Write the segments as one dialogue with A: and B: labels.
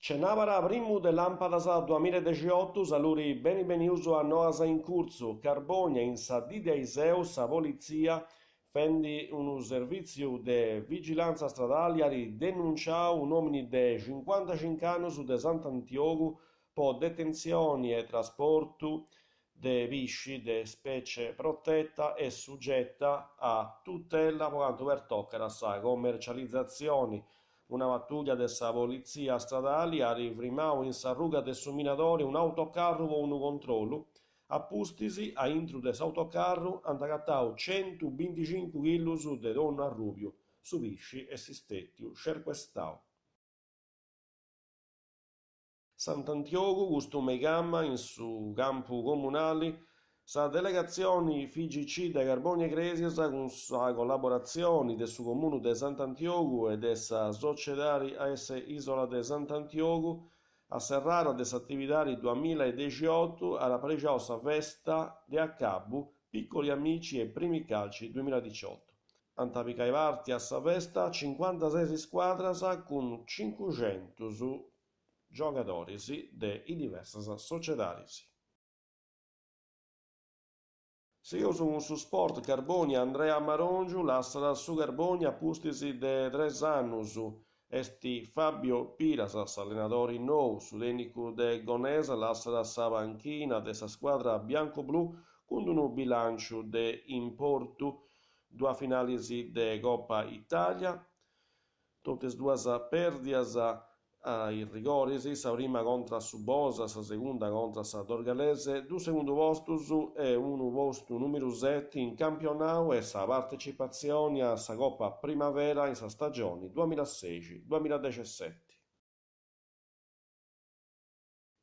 A: Cenavara primu de Lampadas 2018 saluri beni uso a noasa in curso, Carbonia in sa dide Iseu, sa polizia, fendi un servizio de vigilanza stradale ari denunciau un uomini de 55 anni de Sant'Antioco po detenzioni e trasporto de visci de specie protetta e suggetta a tutela quanto per toccare sa commercializzazione. Una pattuglia della polizia stradale ha rifrimato in sarruga del somminatore un autocarro con un controllo. Appustisi a intro dell'autocarro hanno cattato 125 kg di donna a rubio, subisci e sistettiu scerquestau. Sant'Antioco, costume gamma in su campo comunale, sa delegazione FIGC de Carbonia Cresiasa con sa collaborazione del suo comune de Sant'Antioco e dessa società AS Isola de Sant'Antioco a serrare dessa attività 2018 alla preciosa festa de Accabu, piccoli amici e primi calci 2018. Antapicai parti a sa festa 56 squadras con 500 giocatori de i diverse società. Io su sport Carbonia Andrea Marongiu lascia su Carbonia pustisi de 3 anni esti Fabio Piras allenatore nou su l'enico de Gonesa lascia sa panchina dessa squadra bianco-blu con un bilancio de importo due finali de Coppa Italia tutte due perdias ai rigori, sa prima contra su Bosa, sa seconda contra sa Dorgalese, due secondo posto e uno posto numero 7 in campionato e sa partecipazione a sa Coppa Primavera in sa stagione 2016-2017.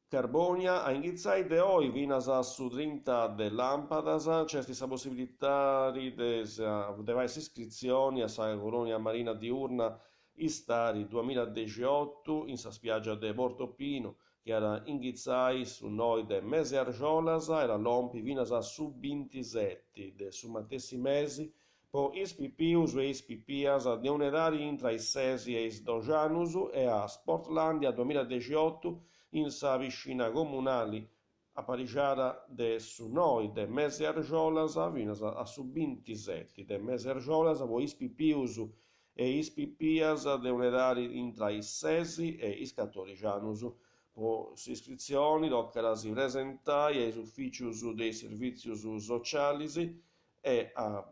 A: Carbonia a iniziare de oggi fino su 30 de Lampadas c'è sa possibilità di varie iscrizioni a sa colonia marina diurna Istari 2018 in sa spiaggia de Portopino che era inghizzai su noi de mese argiolas era lompi fino a su 27 de su matessi mesi po ispipius e ispipias de un'età intra i 6 e i 12 anni e a Sportlandia 2018 in sa piscina comunali a Pariciara de su noi de mese argiolas fino a su 27 de mese argiolas po ispipius e ispipias de un'età intra i 6 e i 14 anni. Po iscrizioni toccherà si presentare agli uffici dei servizi sociali e a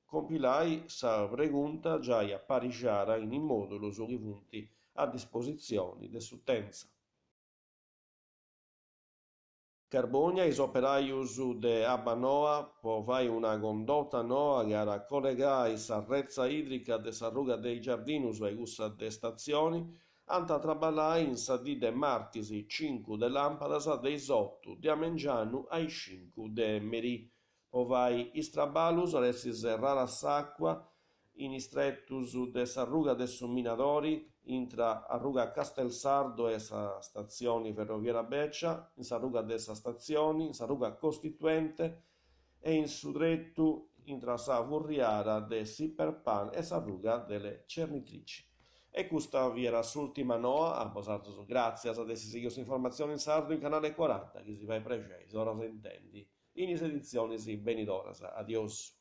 A: compilare sa pregunta già a Pariciara in modulo sui punti a disposizione dell'utenza. Carbonia, is operaius de Abba Noa, po fai una condotta noa che ara collegai sa rezza idrica de sa ruga dei giardinus ai gussa de stazioni, anta traballai in sa di de martisi 5 de lampadas dei 8 di Amengianu ai 5 de Meri. Po vai istrabalus ressis rara s'acqua in istrettus de sa ruga de Somminatori intra a ruga Castelsardo e sa stazione ferroviaria Beccia, in sa ruga de sa stazione, in sa ruga Costituente e in su drettu intra sa Furriara de Sipperpan e sa ruga delle Cernitrici. E questa vi era l'ultima noa, a posato grazie a dessi siglos informazioni in sardo in canale 40, che si fa i precisi, ora se intendi. In edizioni si benidoras, adios.